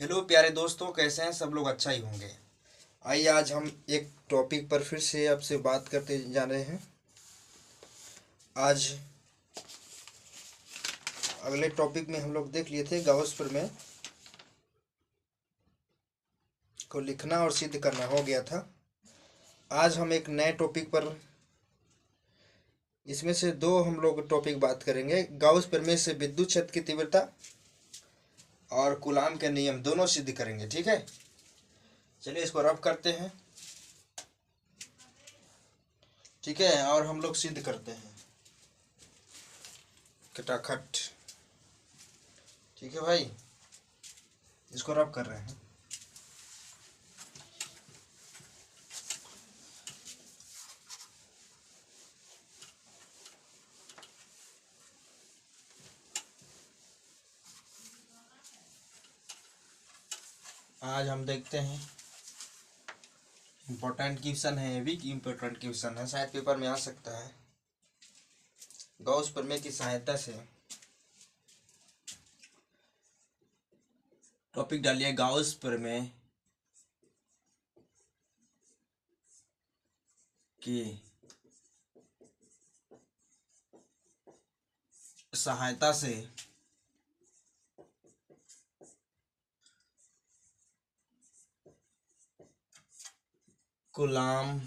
Hello प्यारे दोस्तों, कैसे हैं सब लोग? अच्छा ही होंगे। आइए आज हम एक टॉपिक पर फिर से आपसे बात करते जा रहे हैं। आज अगले टॉपिक में हम लोग देख लिए थे गाउस प्रमेय को लिखना और सिद्ध करना हो गया था। आज हम एक नए टॉपिक पर, इसमें से दो हम लोग टॉपिक बात करेंगे। गाउस प्रमेय से विद्युत क्षेत्र की तीव्रता और कूलाम के नियम दोनों सिद्ध करेंगे। ठीक है, चलिए इसको रब करते हैं। ठीक है, और हम लोग सिद्ध करते हैं खटाखट। ठीक है भाई, इसको रब कर रहे हैं। आज हम देखते हैं, इम्पोर्टेंट क्वेश्चन है, वीक इम्पोर्टेंट क्वेश्चन है, शायद पेपर में आ सकता है। गॉस प्रमेय की सहायता से टॉपिक डालिए गॉस प्रमेय की सहायता से कूलाम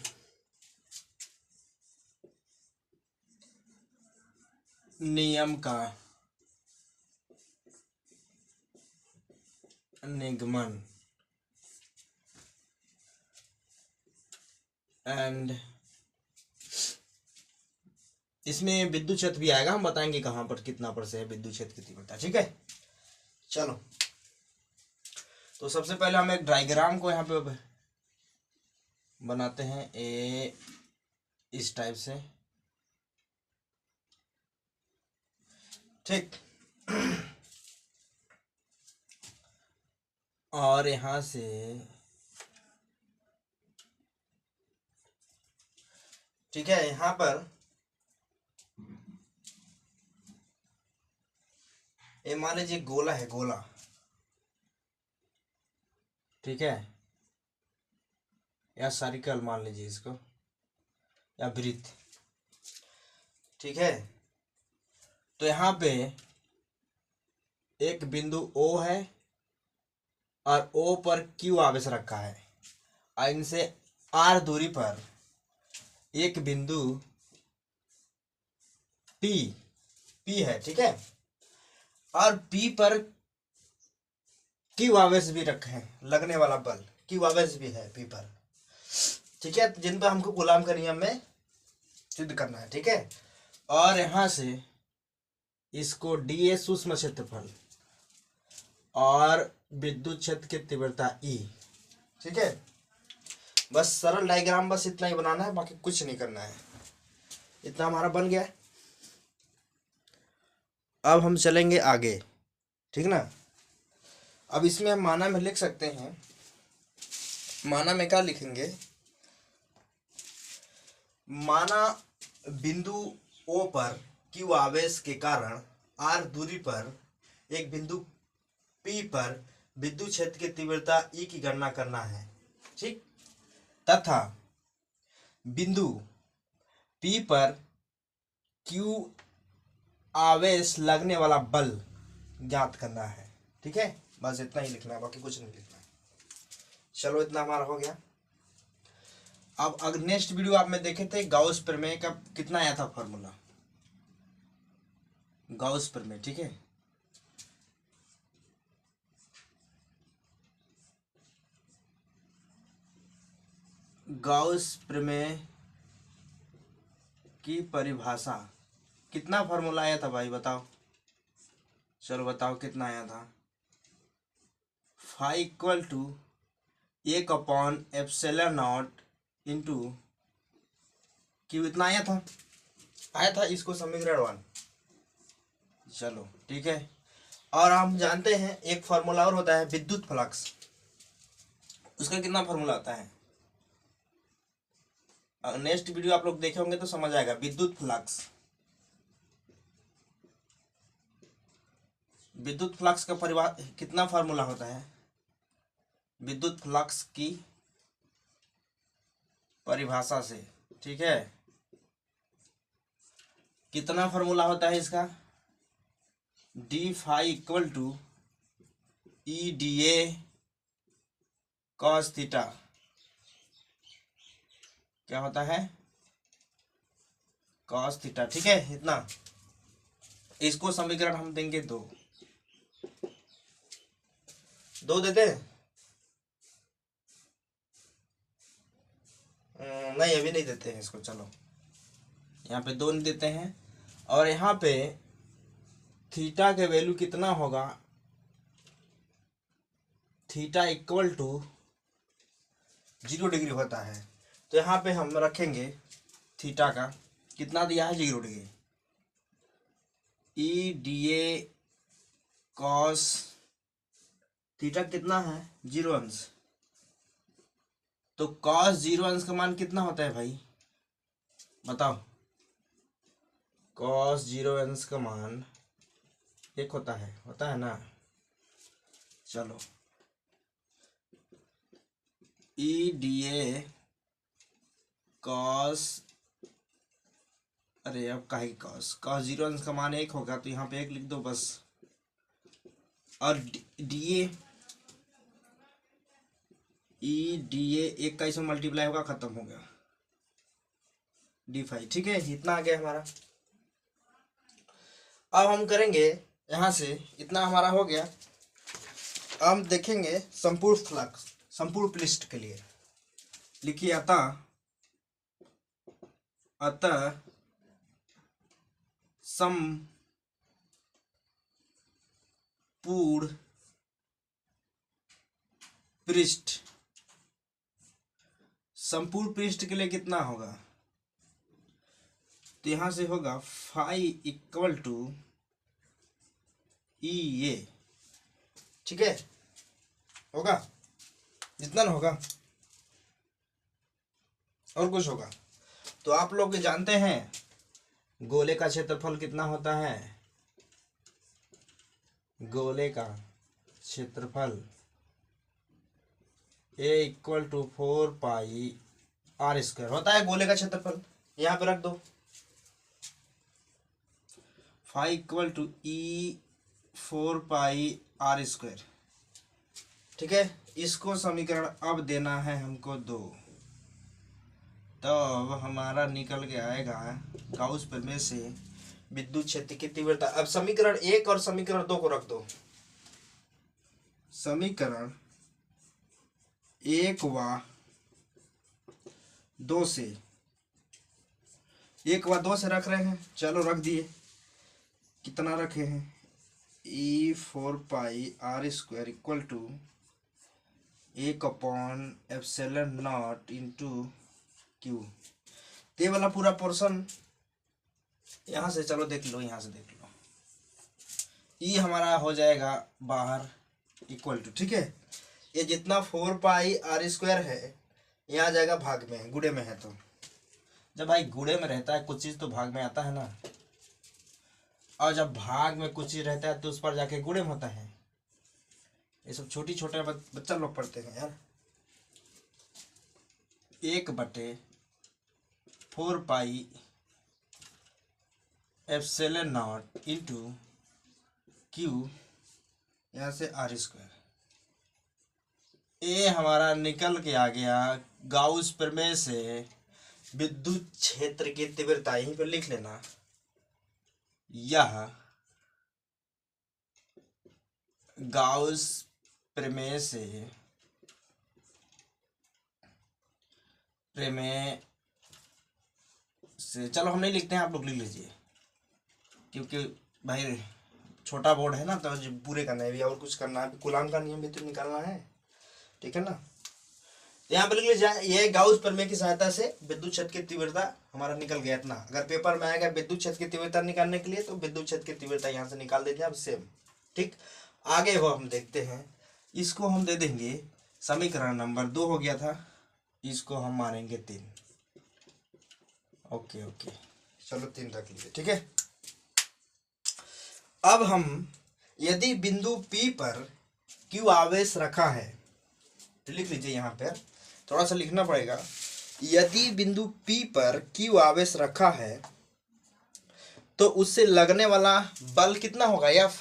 नियम का निगमन एंड इसमें विद्युत क्षेत्र भी आएगा। हम बताएंगे कहाँ पर कितना पर से है विद्युत क्षेत्र की तीव्रता। ठीक है, चलो तो सबसे पहले हम एक डायग्राम को यहाँ पे बनाते हैं इस टाइप से। ठीक, और यहाँ से ठीक है, यहाँ पर ये मान लीजिए गोला है, गोला। ठीक है, या सर्कल मान लीजिए इसको, या वृत्त। ठीक है, तो यहाँ पे एक बिंदु O है और O पर Q आवेश रखा है, और इनसे R दूरी पर एक बिंदु P है। ठीक है, और P पर Q आवेश भी रखे हैं, लगने वाला बल Q आवेश भी है P पर। ठीक है, जिन पर हमको कूलाम का नियम में सिद्ध करना है। ठीक है, और यहां से इसको dA सूक्ष्म क्षेत्रफल और विद्युत क्षेत्र की तीव्रता E। ठीक है, बस सरल डायग्राम, बस इतना ही बनाना है, बाकी कुछ नहीं करना है। इतना हमारा बन गया है। अब हम चलेंगे आगे। ठीक ना, अब इसमें हम माना में लिख सकते हैं। माना में क्या लिखेंगे? माना बिंदु O पर Q आवेश के कारण R दूरी पर एक बिंदु P पर विद्युत क्षेत्र की तीव्रता E की गणना करना है। ठीक, तथा बिंदु P पर Q आवेश लगने वाला बल ज्ञात करना है। ठीक है, बस इतना ही लिखना है, बाकी कुछ नहीं लिखना है। चलो इतना हमारा हो गया। अब अगर नेक्स्ट वीडियो आप में देखे थे गाउस प्रमेय का कितना आया था फॉर्मूला, गाउस प्रमेय। ठीक है, गाउस प्रमेय की परिभाषा, कितना फॉर्मूला आया था भाई बताओ? चलो बताओ कितना आया था? फाई इक्वल टू 1/एप्सिलॉन नॉट इंटू क्यू, इतना आया था इसको समीकरण 1। चलो ठीक है, और हम जानते हैं एक फार्मूला और होता है विद्युत फ्लक्स। उसका कितना फार्मूला आता है? नेक्स्ट वीडियो आप लोग देखे होंगे तो समझ आएगा। विद्युत फ्लक्स, विद्युत फ्लक्स का परिवार कितना फार्मूला होता है? विद्युत फ्लक्स की परिभाषा से, ठीक है। कितना फॉर्मूला होता है इसका, D phi equal to E D A cos theta, क्या होता है, कॉस थीटा, ठीक है। इतना, इसको समीकरण हम देंगे दो देते हैं, नहीं अभी नहीं देते हैं इसको, चलो यहाँ पे 2 नहीं देते हैं। और यहाँ पे थीटा के वैल्यू कितना होगा, थीटा इक्वल टू 0 डिग्री होता है, तो यहाँ पे हम रखेंगे थीटा का कितना दिया है, 0 degree, E D A cos theta कितना है, 0 अंश। तो कॉस 0 अंश का मान कितना होता है भाई, बताओ। कॉस 0 अंश का मान 1 होता है ना। चलो ई डी ए कॉस, अरे अब काहे कॉस 0 अंश का मान 1 होगा, तो यहाँ पे 1 लिख दो बस। और डी ए, ई डी ए 1 का इसमें मल्टीप्लाई होगा, खत्म हो गया, डी फाई, ठीक है। इतना आ गया हमारा। अब हम करेंगे यहाँ से, इतना हमारा हो गया। अब हम देखेंगे संपूर्ण फ्लक्स, संपूर्ण पृष्ठ के लिए लिखिए, अतः संपूर्ण पृष्ठ, संपूर्ण पृष्ठ के लिए कितना होगा, तो यहां से होगा फाई इक्वल टू ई ए, ठीक है, होगा जितना ना होगा, और कुछ होगा। तो आप लोग जानते हैं गोले का क्षेत्रफल कितना होता है, गोले का क्षेत्रफल a equal to 4 pi r square होता है, गोले का क्षेत्रफल यहाँ पे रख दो, phi equal to e 4 pi r square, ठीक है। इसको समीकरण अब देना है हमको 2, तब हमारा निकल के आएगा गाउस प्रमेय से विद्युत क्षेत्र की तीव्रता। अब समीकरण 1 और समीकरण 2 को रख दो, समीकरण 1 व 2 से, 1 व 2 से रख रहे हैं, चलो रख दिए। कितना रखे हैं, e 4 pi r square equal to 1/एप्सिलॉन इंटू क्यू। ये वाला पूरा पोर्शन यहाँ से, चलो देख लो, यहाँ से देख लो, ई हमारा हो जाएगा बाहर इक्वल टू, ठीक है। ये जितना 4 पाई आर स्क्वायर है यहाँ जाएगा भाग में, गुणे में है, तो जब भाई गुणे में रहता है कुछ चीज़ तो भाग में आता है ना, और जब भाग में कुछ चीज़ रहता है तो उस पर जाके गुणे में होता है। ये सब छोटी छोटे बच्चा लोग पढ़ते हैं यार। 1/4 pi epsilon naught into Q, यहाँ से आर स्क्वायर। ये हमारा निकल के आ गया गाउस प्रमेय से विद्युत क्षेत्र की तीव्रता, यहीं पर लिख लेना, यह गाउस प्रमेय से चलो हम नहीं लिखते हैं, आप लोग लिख लीजिए, क्योंकि भाई छोटा बोर्ड है ना, तो पूरे करना है, और कुछ करना है, कूलाम का नियम भी तो निकालना है, ठीक है ना। यहाँ पर लिख लीजिए, यह गाउस प्रमेय की सहायता से विद्युत क्षेत्र की तीव्रता हमारा निकल गया इतना। अगर पेपर में आएगा विद्युत क्षेत्र की तीव्रता निकालने के लिए, तो विद्युत क्षेत्र की तीव्रता यहाँ से निकाल देते हैं, अब सेम, ठीक। आगे वो हम देखते हैं, इसको हम दे देंगे समीकरण नंबर 2 हो गया था, इसको हम मानेंगे 3, ओके ओके, चलो 3 रख लीजिए, ठीक है। अब हम यदि बिंदु P पर Q आवेश रखा है, लिख लीजिए यहाँ पर, थोड़ा सा लिखना पड़ेगा। यदि बिंदु P पर Q आवेश रखा है तो उससे लगने वाला बल कितना होगा, F।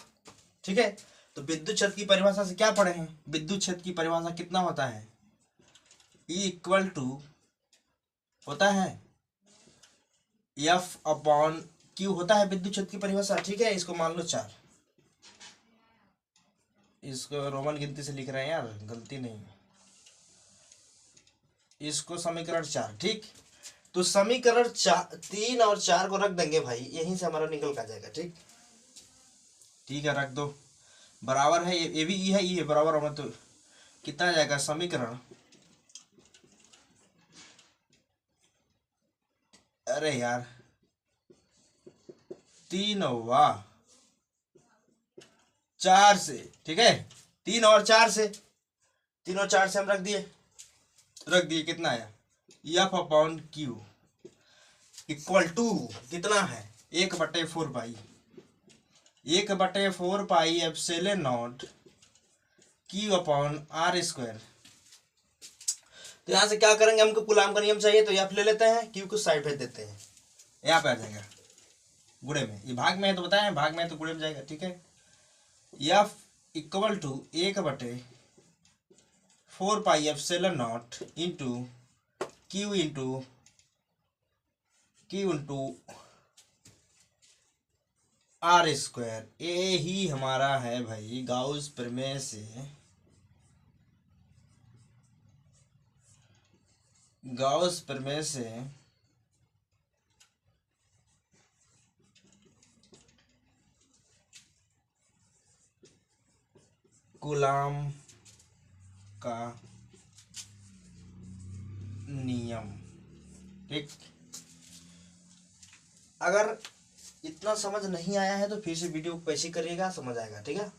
ठीक है, तो विद्युत क्षेत्र की परिभाषा से क्या पढ़े हैं, विद्युत क्षेत्र की परिभाषा कितना होता है, E इक्वल टू होता है F/Q होता है विद्युत क्षेत्र की परिभाषा। ठीक है, इसको मान लो 4, इसको रोमन गिनती से लिख रहे हैं यार, गलती नहीं, इसको समीकरण 4। ठीक, तो समीकरण 3 और 4 को रख देंगे भाई, यहीं से हमारा निकल का जाएगा। ठीक, ठीक है, रख दो, बराबर है, ये भी ई है, ई है, बराबर होना तो कितना आ जाएगा, समीकरण, अरे यार 3 व 4 से, ठीक है, 3 और 4 से, 3 और 4 से हम रख दिए, कितना आया, F/Q इक्वल टू कितना है, 1/4 पाई, 1/4 पाई एप्सिलॉन नॉट Q/R²। तो यहाँ से क्या करेंगे, हमको कूलाम का नियम चाहिए, तो F ले लेते हैं, Q को साइड भेज देते हैं, यहाँ पे आ जाएगा गुणे में, ये भाग में है तो बताएं, भाग में है तो गुणे में जाएगा। ठीक है, F equal to 1/4 pi epsilon naught into Q into R²। ये ही हमारा है भाई गाउस प्रमेय से, गाउस प्रमेय से कूलाम का नियम। ठीक, अगर इतना समझ नहीं आया है तो फिर से वीडियो को कैसे करिएगा, समझ आएगा। ठीक है,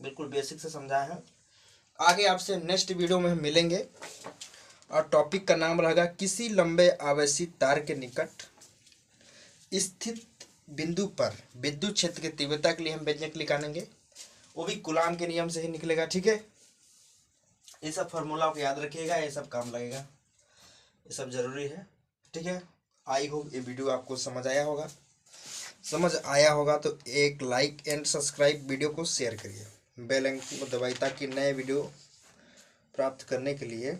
बिल्कुल बेसिक से समझाया है। आगे आपसे नेक्स्ट वीडियो में हम मिलेंगे और टॉपिक का नाम रहेगा किसी लंबे आवेशी तार के निकट स्थित बिंदु पर विद्युत क्षेत्र की तीव्रता के लिए हम व्यंजक निकालेंगे, वो भी कूलाम के नियम से ही निकलेगा। ठीक है, ये सब फॉर्मूला को याद रखिएगा, ये सब काम लगेगा, ये सब जरूरी है। ठीक है, आई होप ये वीडियो आपको समझ आया होगा, समझ आया होगा तो एक लाइक एंड सब्सक्राइब, वीडियो को शेयर करिए, बेल आइकन को दबाइए ताकि नए वीडियो प्राप्त करने के लिए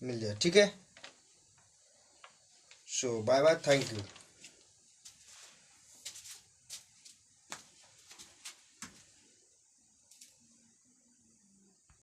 मिल जाए। ठीक है, सो बाय बाय, थैंक यू।